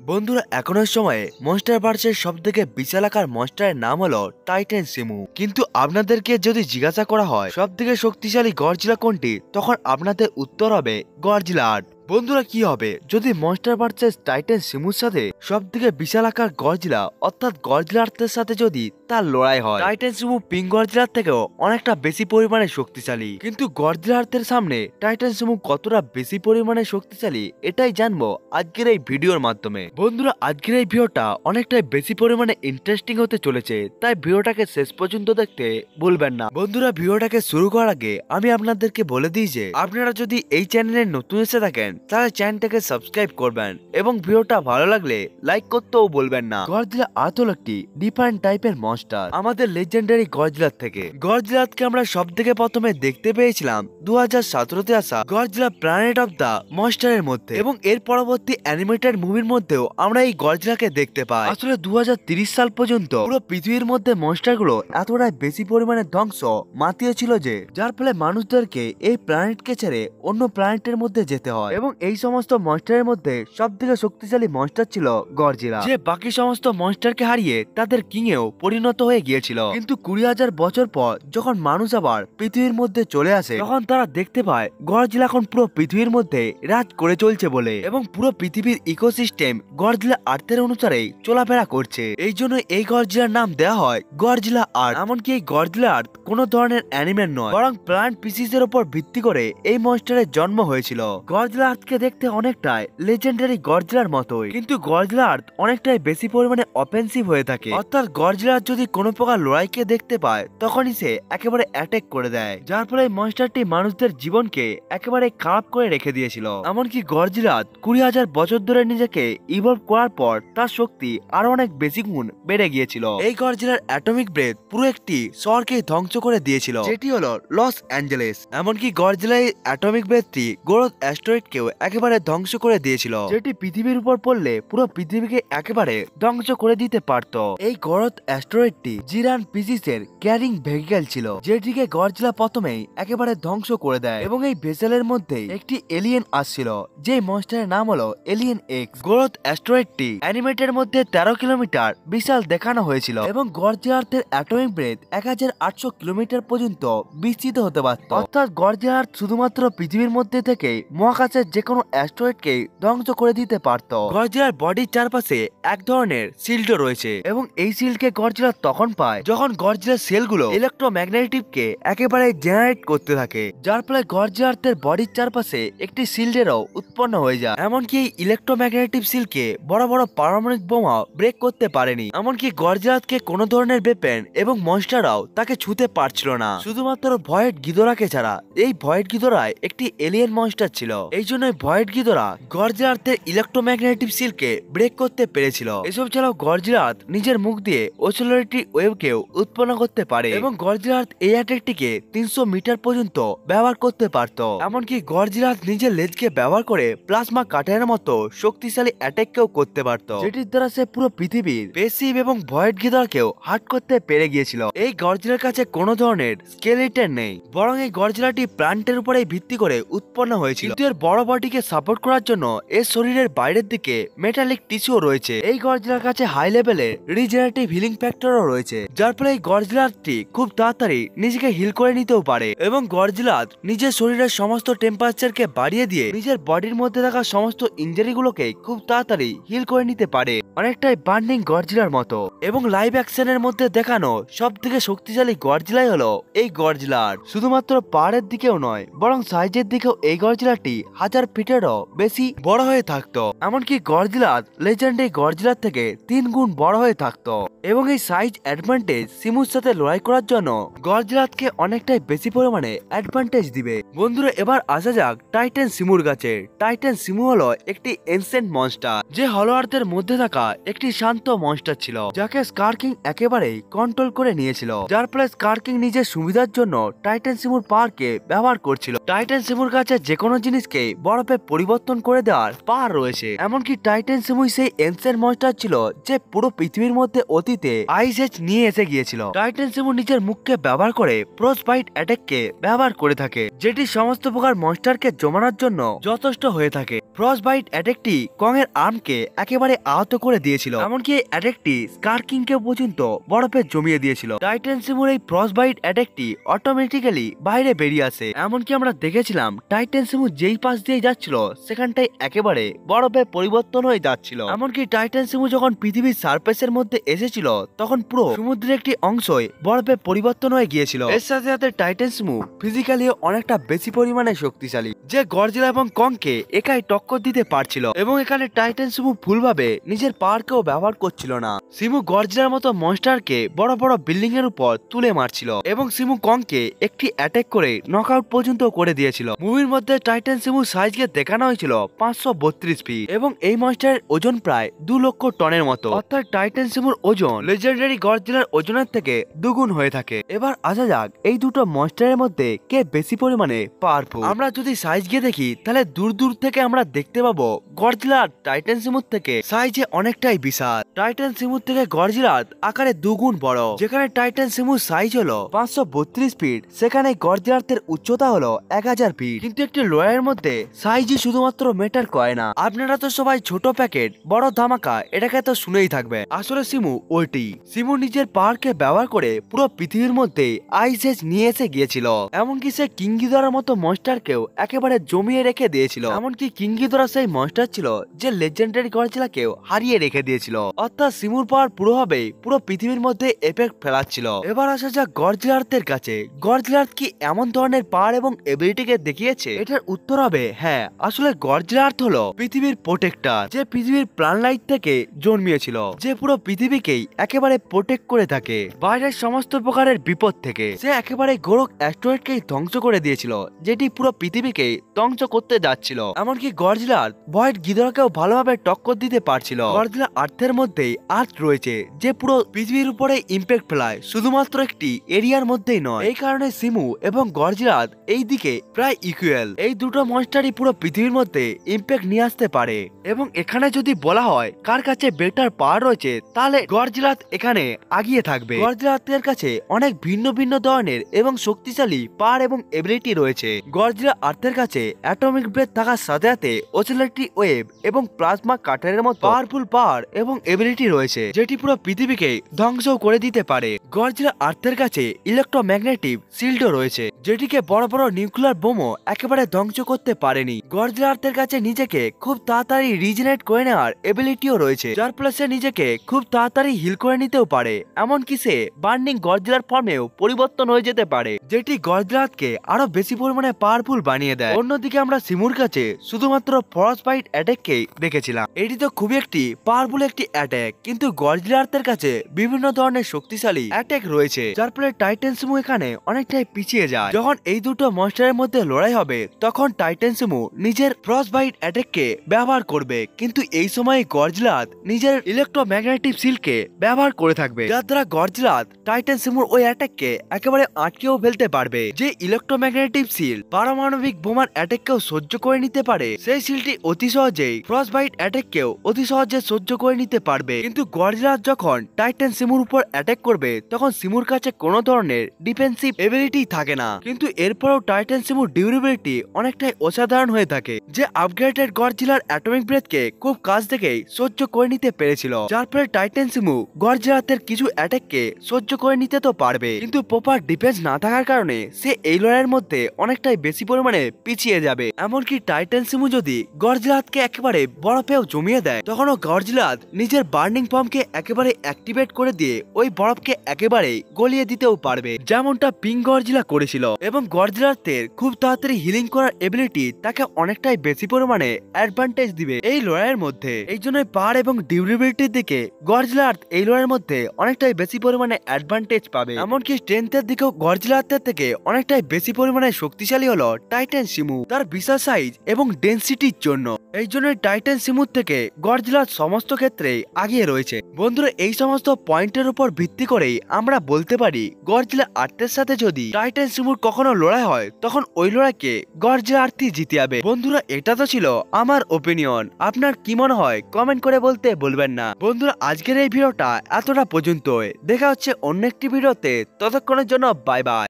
বন্ধুরা এখনের সময়ে মনস্টার ভার্সের সবথেকে বিশালাকার মনস্টারের নাম হলো টাইটান সিমু। কিন্তু আপনাদেরকে যদি জিজ্ঞাসা করা হয় সবথেকে শক্তিশালী গডজিলা কোনটি, তখন আপনাদের উত্তর হবে গডজিলা আর্ট। বন্ধুরা কি হবে যদি মনস্টার ভার্সেস টাইটান সিমুর সাথে সবথেকে বিশালাকার গডজিলা অর্থাৎ গডজিলা আর্থের সাথে যদি তার লড়াই হয়? টাইটান সিমু পিঙ্ক গডজিলার থেকেও অনেকটা বেশি পরিমাণে শক্তিশালী, কিন্তু গডজিলা আর্থের সামনে টাইটান সিমু কতটা বেশি পরিমাণে শক্তিশালী এটাই জানবো আজকের এই ভিডিওর মাধ্যমে। বন্ধুরা আজকের এই ভিডিওটা অনেকটাই বেশি পরিমাণে ইন্টারেস্টিং হতে চলেছে, তাই ভিডিওটাকে শেষ পর্যন্ত দেখতে ভুলবেন না। বন্ধুরা ভিডিওটাকে শুরু করার আগে আমি আপনাদেরকে বলে দিই যে আপনারা যদি এই চ্যানেলে নতুন এসে থাকেন তাহলে চ্যানেলটাকে সাবস্ক্রাইব করবেন এবং ভিডিওটা ভালো লাগলে লাইক করতেও বলবেন না। গডজিলা আর্থ হলো একটি ডিফারেন্ট টাইপের মনস্টার আমাদের লেজেন্ডারি গডজিলার থেকে। গডজিলাকে আমরা সব থেকে প্রথমে দেখতে পেয়েছিলাম 2017-তে আসা গডজিলা প্ল্যানেট অফ দ্য মনস্টারের মধ্যে, এবং এর পরবর্তী অ্যানিমেটেড মুভির মধ্যেও আমরা এই গডজিলাকে দেখতে পাই। আসলে 2030 সাল পর্যন্ত পুরো পৃথিবীর মধ্যে মনস্টারগুলো এতটাই বেশি পরিমাণে ধ্বংস মাতিয়েছিল যে যার ফলে মানুষদেরকে এই প্ল্যানেটকে ছেড়ে অন্য প্ল্যানেটের মধ্যে যেতে হয়। এবং এই সমস্ত মনস্টারের মধ্যে সব থেকে শক্তিশালী মনস্টার ছিল গডজিলা, যে বাকি সমস্ত মনস্টারকে হারিয়ে তাদের কিং এও পরিণত হয়ে গিয়েছিল। কিন্তু 20,000 বছর পর যখন মানুষ আবার পৃথিবীর মধ্যে চলে আসে তখন তারা দেখতে পায় গডজিলা এখন পুরো পৃথিবীর মধ্যে রাজ করে চলছে বলে, এবং পুরো পৃথিবীর ইকোসিস্টেম গডজিলা আর্থের অনুসারে চলাফেরা করছে। এই জন্য এই গডজিলার নাম দেওয়া হয় গডজিলা আর্থ। এমনকি এই গডজিলা আর্থ কোনো ধরনের অ্যানিমেল নয়, বরং প্ল্যান্ট স্পিসিস এর উপর ভিত্তি করে এই মনস্টারের জন্ম হয়েছিল। গডজিলা আর্থকে দেখতে অনেকটাই লেজেন্ডারি গডজিলার মতোই, কিন্তু গডজিলা আর্থ অনেকটাই বেশি পরিমাণে অফেন্সিভ হয়ে থাকে। অর্থাৎ গডজিলা যদি কোনো প্রকার লড়াইকে দেখতে পায় তখনই সে একেবারে অ্যাটাক করে দেয়, যার ফলে মনস্টারটি মানুষদের জীবনকে একেবারে খারাপ করে রেখে দিয়েছিল। এমনকি গডজিলা 20,000 বছর ধরে নিজেকে ইভলভ করার পর তার শক্তি আরো অনেক বেশি গুণ বেড়ে গিয়েছিল। এই গডজিলার অ্যাটমিক ব্রেথ পুরো একটি শহরকে ধ্বংস করে দিয়েছিল, যেটি হলো লস অ্যাঞ্জেলেস। এমনকি গডজিলার অ্যাটমিক ব্রেথটি গোরথ অ্যাস্টেরয়েডকেও একেবারে ধ্বংস করে দিয়েছিল, যেটি পৃথিবীর উপর পড়লে পুরো পৃথিবীকে একেবারে ধ্বংস করে দিতে পারত। এই গোরথ অ্যাস্টেরয়েডটি জিরান পিসিসের ক্যারিং ভেহিকল ছিল, যেটিকে গডজিলা প্রথমেই একেবারে ধ্বংস করে দেয়। এবং এই ভেসেলের মধ্যে একটি এলিয়েন আসছিল, যে মনস্টারের নাম হলো এলিয়েন এক্স। গোরথ অ্যাস্টেরয়েডটি অ্যানিমেটের মধ্যে 13 কিলোমিটার বিশাল দেখানো হয়েছিল, এবং গডজিলা আর্থের অ্যাটমিক ব্রেথ 1800 কিলোমিটার পর্যন্ত বিস্তৃত হতে পারত। অর্থাৎ গডজিলা আর্থ শুধুমাত্র পৃথিবীর মধ্যে থেকে মহাকাশের যে কোনো অ্যাস্টেরয়েডকে ধ্বংস করে দিতে পারত। গডজিলার বডির চারপাশে এক ধরনের শিল্ড রয়েছে, এবং এই শিল্ডকে গডজিলা তখন পায় যখন গডজিলার সেলগুলো ইলেকট্রোম্যাগনেটিভকে একেবারে জেনারেট করতে থাকে, যার ফলে গডজিলা আর্থের বডির চারপাশে একটি শিল্ডেরও উৎপন্ন হয়ে যায়। এমনকি এই ইলেকট্রোম্যাগনেটিভ শিল্ডকে বড় বড় পারমাণবিক বোমা ব্রেক করতে পারেনি। এমনকি গডজিলাকে কোনো ধরনের ওয়েপন এবং মনস্টাররাও তাকে ছুঁতে পারছিল না, শুধুমাত্র ভয়েড গিদোরাকে ছাড়া। এই ভয়েড গিদোরায় একটি এলিয়েন মনস্টার ছিল, এই জন্য ভয়েড গিদোরা গডজিলা আর্থের ইলেকট্রোম্যাগনেটিভ শিল্ডকে ব্রেক করতে পেরেছিল। এসব ছাড়াও গডজিলা আর্থ নিজের মুখ দিয়ে অসিলেটরি ওয়েভকেও উৎপন্ন করতে পারে, এবং গডজিলা আর্থ এই অ্যাটাকটিকে 300 মিটার পর্যন্ত ব্যবহার করতে পারত। এমনকি গডজিলা আর্থ নিজের লেজকে ব্যবহার করে প্লাজমা কাটারের মতো শক্তিশালী অ্যাটাককেও করতে পারত, যেটির দ্বারা সে পুরো পৃথিবীর পেসিভ এবং ভয়েড গিদোরাকেও হার্ট করতে পেরে গিয়েছিল। এই গডজিলার কাছে কোনো ধরনের স্কেলেটন নেই, বরং এই গডজিলাটি প্ল্যান্টের উপরে ভিত্তি করে উৎপন্ন হয়েছিল। কিন্তু এর বড় বডিকে সাপোর্ট করার জন্য এর শরীরের বাইরের দিকে মেটালিক টিস্যুও রয়েছে। এই গডজিলার কাছে হাই লেভেলের রিজেনারেটিভ হিলিং ফ্যাক্টরও রয়েছে, যার ফলে এই গডজিলাটি খুব তাড়াতাড়ি নিজেকে হিল করে নিতেও পারে। এবং গডজিলা নিজের শরীরের সমস্ত টেম্পারেচারকে বাড়িয়ে দিয়ে নিজের বডির মধ্যে থাকা সমস্ত ইনজারিগুলোকে খুব তাড়াতাড়ি হিল করে নিতে পারে, অনেকটাই বার্নিং গডজিলার মতো। এবং লাইভ অ্যাকশনের মধ্যে দেখানো সব থেকে শক্তিশালী গডজিলাই হলো এই গডজিলার। শুধুমাত্র পাহাড়ের দিকেও নয়, বরং সাইজের দিকেও এই গডজিলাটি 1000 ফিটেরও বেশি বড় হয়ে থাকতো। এমনকি গডজিলা লেজেন্ডারি গডজিলার থেকে 3 গুণ বড় হয়ে থাকতো। এবং এই সাইজ অ্যাডভান্টেজ সিমুর সাথে লড়াই করার জন্য গডজিলাকে অনেকটাই বেশি পরিমাণে অ্যাডভান্টেজ দিবে। বন্ধুরা এবার আসা যাক টাইটান সিমুর কাছে। টাইটান সিমু হলো একটি এনসেন্ট মনস্টার, যে হলো আর্থের মধ্যে থাকা একটি শান্ত মনস্টার ছিল, যাকে স্কার কিং একেবারেই কন্ট্রোল করে নিয়েছিল, যার ফলে স্কার কিং নিজের সুবিধার জন্য টাইটান সিমুর পাওয়ারকে ব্যবহার করছিল। টাইটান সিমুর কাছে যে কোনো জিনিসকে বরফে পরিবর্তন করে দেওয়ার পাওয়ার রয়েছে। এমনকি টাইটান সিমুই সেই এনসেন্ট মনস্টার ছিল যে পুরো পৃথিবীর মধ্যে অতীতে আইস এজ নিয়ে এসে গিয়েছিল। টাইটান সিমু নিজের মুখকে ব্যবহার করে ফ্রস্টবাইট অ্যাটাককে ব্যবহার করে থাকে, যেটি সমস্ত প্রকার মনস্টারকে জমানোর জন্য যথেষ্ট হয়ে থাকে। ফ্রস্টবাইট অ্যাটাকটি কং এর আর্মকে একেবারে আহত করে দিয়েছিল, এমনকি এই অ্যাটাকটি স্কার কিংকে পর্যন্ত বরফে জমিয়ে দিয়েছিল। টাইটান সিমুর এই ফ্রস্টবাইট অ্যাটাকটি অটোমেটিক্যালি বাইরে বেরিয়ে আসে। এমনকি আমরা দেখেছিলাম টাইটান সিমু যেই পাশ দিয়ে যাচ্ছিল সেখানটাই একেবারে বরফে পরিবর্তন হয়ে যাচ্ছিল। এমনকি টাইটান সিমু যখন পৃথিবীর সারফেসের মধ্যে এসেছিল তখন পুরো সমুদ্রের একটি অংশই বরফে পরিবর্তন হয়ে গিয়েছিল। এর সাথে সাথে টাইটান সিমু ফিজিক্যালি অনেকটা বেশি পরিমাণে শক্তিশালী, যে গডজিলা এবং কংকে একাই টক্কর দিতে পারছিল। এবং এখানে টাইটান সিমু ভুলভাবে নিজের পাওয়ারকেও ব্যবহার করছিল না। সিমু গডজিলার মতো মনস্টারকে বড় বড় বিল্ডিং এর উপর তুলে মারছিল এবং সিমু কংকে একটি অ্যাটাক করে নকআউট পর্যন্ত করে দিয়েছিল। মুভির মধ্যে টাইটান সিমু সাইজকে দেখানো হয়েছিল 532 ফিট এবং এই মনস্টারের ওজন প্রায় 2 লক্ষ টনের মতো, অর্থাৎ টাইটান সিমুর ওজন লেজেন্ডারি গডজিলার ওজনের থেকে দুগুণ হয়ে থাকে। এবার আসা যাক এই দুটো মনস্টারের মধ্যে কে বেশি পরিমাণে পাওয়ারফুল। আমরা যদি সাইজ গিয়ে দেখি তাহলে দূর দূর থেকে আমরা দেখতে পাবো গডজিলা আর টাইটান সিমুর থেকে সাইজে অনেকটাই বিশাল। টাইটান সিমুর থেকে গডজিলা আকারে দুগুণ বড়। যেখানে টাইটান সিমুর সাইজ হলো 532 ফিট, সেখানে গডজিলার উচ্চতা হলো 1000 ফিট। কিন্তু একটি লড়াইয়ের মধ্যে সাইজই শুধুমাত্র ম্যাটার করে না। আপনারা তো সবাই ছোট প্যাকেট বড় ধামাকা এটাকে তো শুনেই থাকবে। আসলে সিমু ওইটি। সিমু নিজের পাওয়ারকে ব্যবহার করে পুরো পৃথিবীর মধ্যে আইস এজ নিয়ে এসে গিয়েছিল। এমনকি সে কিং গিদরার মতো মনস্টারকেও একেবারে জমিয়ে রেখে দিয়েছিল। এমনকি কিং গিদরা সেই মনস্টার ছিল যে লেজেন্ডারি গডজিলাকেও হারিয়ে রেখে দিয়েছিল। অর্থাৎ সিমুর পাওয়ার পুরোভাবে পুরো পৃথিবীর মধ্যে এফেক্ট ফেলাচ্ছিল। এবার আসা যাক গডজিলার কাছে। গডজিলার কি এমন ধরনের পাওয়ার এবং এবিলিটিকে দেখিয়েছে? এটার উত্তর হবে হ্যাঁ। আসলে গডজিলার হলো পৃথিবীর প্রোটেক্টর, যে পৃথিবীর প্ল্যানেট থেকে জন্মিয়েছিল, যে পুরো পৃথিবীকেই একেবারে প্রোটেক্ট করে থাকে বাইরের সমস্ত প্রকারের বিপদ থেকে। সে একেবারে গোরক অ্যাস্ট্রয়েডকেই ধ্বংস করে দিয়েছিল, যেটি পুরো পৃথিবীকে ধ্বংস করতে যাচ্ছিল। এমনকি গডজিলার ভয়েড গিদরাকেও ভালোভাবে টক্কর দিতে পারছিল। গডজিলা আর্থের মধ্যেই আর্থ রয়েছে, যে পুরো পৃথিবীর উপরে ইম্প্যাক্ট ফেলায়, শুধুমাত্র একটি এরিয়ার মধ্যেই নয়। এই কারণে সিমু এবং গডজিলা এই দিকে প্রায় ইকুয়াল। এই দুটো মনস্টারই পুরো পৃথিবীর মধ্যে ইম্প্যাক্ট নিয়ে আসতে পারে। এবং এখানে যদি বলা হয় কার কাছে বেটার পাওয়ার রয়েছে, তাহলে গডজিলা এখানে আগিয়ে থাকবে। গডজিলার কাছে অনেক ভিন্ন ভিন্ন ধরনের এবং শক্তিশালী পাওয়ার এবং এবিলিটি রয়েছে। গডজিলা আর্থের কাছে অ্যাটমিক ব্রেথ থাকার সাথে সাথে অসিলেটরি ওয়েভ এবং প্লাজমা কাটারের মতো পাওয়ারফুল পাওয়ার এবং এবিলিটি রয়েছে, যেটি পুরো পৃথিবীকে ধ্বংস করে দিতে পারে। গডজিলা আর্থের কাছে ইলেকট্রোম্যাগনেটিক শিল্ডও রয়েছে, যেটিকে বড় বড় নিউক্লিয়ার বোমও একেবারে ধ্বংস করতে পারেনি। গডজিলা আর্থের কাছে নিজেকে খুব তাড়াতাড়ি রিজেনারেট করে নেওয়ার এবিলিটিও রয়েছে, যার ফলে সে নিজেকে খুব তাড়াতাড়ি হিল করে নিতেও পারে। এমনকি সে বার্নিং গডজিলার ফর্মেও পরিবর্তন হয়ে যেতে পারে, যেটি গডজিলাকে আরো বেশি পরিমাণে পাওয়ারফুল বানিয়ে দেয়। অন্যদিকে আমরা সিমুর কাছে শুধুমাত্র ফ্রস্টবাইট অ্যাটাককে দেখেছিলাম। এটি তো খুবই একটি পাওয়ারফুল একটি অ্যাটাক, কিন্তু গডজিলার কাছে বিভিন্ন ধরনের শক্তিশালী অ্যাটাক রয়েছে, যার ফলে টাইটান সিমু এখানে অনেকটাই পিছিয়ে যায়। যখন এই দুটো মনস্টারের মধ্যে লড়াই হবে তখন টাইটান সিমু নিজের ফ্রস্টবাইট অ্যাটাককে ব্যবহার করবে, কিন্তু এই সময় গডজিলা নিজের ইলেকট্রোম্যাগনেটিক শিল্ডকে ব্যবহার করে থাকবে, যার দ্বারা গডজিলা টাইটান সিমুর ওই অ্যাটাককে একেবারে আটকেও ফেলতে পারবে। যে ইলেকট্রোম্যাগনেটিক শিল্ড পারমাণবিক বোমার অ্যাটাককেও সহ্য করে নিতে পারে, সেই শিল্ডটি অতি সহজেই ফ্রস্টবাইট অ্যাটাককেও অতি সহজে সহ্য করে নিতে পারবে। কিন্তু গডজিলা যখন টাইটান সিমুর উপর অ্যাটাক করবে তখন সিমুর কাছে কোনো ধরনের ডিফেন্সিভ এবিলিটি থাকে না, কিন্তু এরপরেও টাইটান সিমুর ডিউরেবিলিটি অনেকটাই অসাধারণ হয়ে থাকে, যে আপগ্রেডেড গডজিলার অ্যাটমিক ব্রেথকে খুব কাছ থেকেই সহ্য করে নিতে পেরেছিল, যার ফলে টাইটান সিমু গডজিলার কিছু অ্যাটাককে সহ্য করে নিতে তো পারবে, কিন্তু প্রপার ডিফেন্স না থাকার কারণে সে এই লড়াইয়ের মধ্যে অনেকটাই বেশি পরিমাণে পিছিয়ে যাবে। এমনকি টাইটান সিমু যদি গডজিলাকে একেবারে বরফেও জমিয়ে দেয়, তখনও গডজিলা নিজের বার্নিং পাম্পকে একেবারে অ্যাক্টিভেট করে দিয়ে ওই বরফকে একেবারে গলিয়ে দিতেও পারবে, যেমনটা পিঙ্ক গডজিলা করেছিল। এবং গডজিলার খুব তাড়াতাড়ি হিলিং করার এবিলিটি তাকে অনেকটাই বেশি পরিমাণে অ্যাডভান্টেজ দিবে এই লড়াইয়ের মধ্যে। এই জন্য পাওয়ার এবং ডিউরেবিলিটির দিকে গডজিলা এই লড়াইয়ের মধ্যে অনেকটাই বেশি পরিমাণে অ্যাডভান্টেজ পাবে। এমনকি স্ট্রেংথের দিকেও গডজিলা থেকে অনেকটাই বেশি পরিমাণে শক্তিশালী হলো টাইটান সিমু, তার বিশাল সাইজ এবং ডেন্সিটির জন্য। এই জন্য টাইটান সিমুর থেকে গডজিলা সমস্ত ক্ষেত্রে আগিয়ে রয়েছে। বন্ধুরা, এই সমস্ত পয়েন্টের উপর ভিত্তি করে তাহলেই আমরা বলতে পারি গডজিলা আর্থের সাথে যদি টাইটান সুমোর কখনো লড়াই হয় তখন ওই লড়াইকে গডজিলা আর্থই জিতে যাবে। বন্ধুরা এটা তো ছিল আমার ওপিনিয়ন, আপনার কি মনে হয় কমেন্ট করে বলতে ভুলবেন না। বন্ধুরা আজকের এই ভিডিওটা এতটা পর্যন্তই, দেখা হচ্ছে অন্য একটি ভিডিওতে, ততক্ষণের জন্য বাই বাই।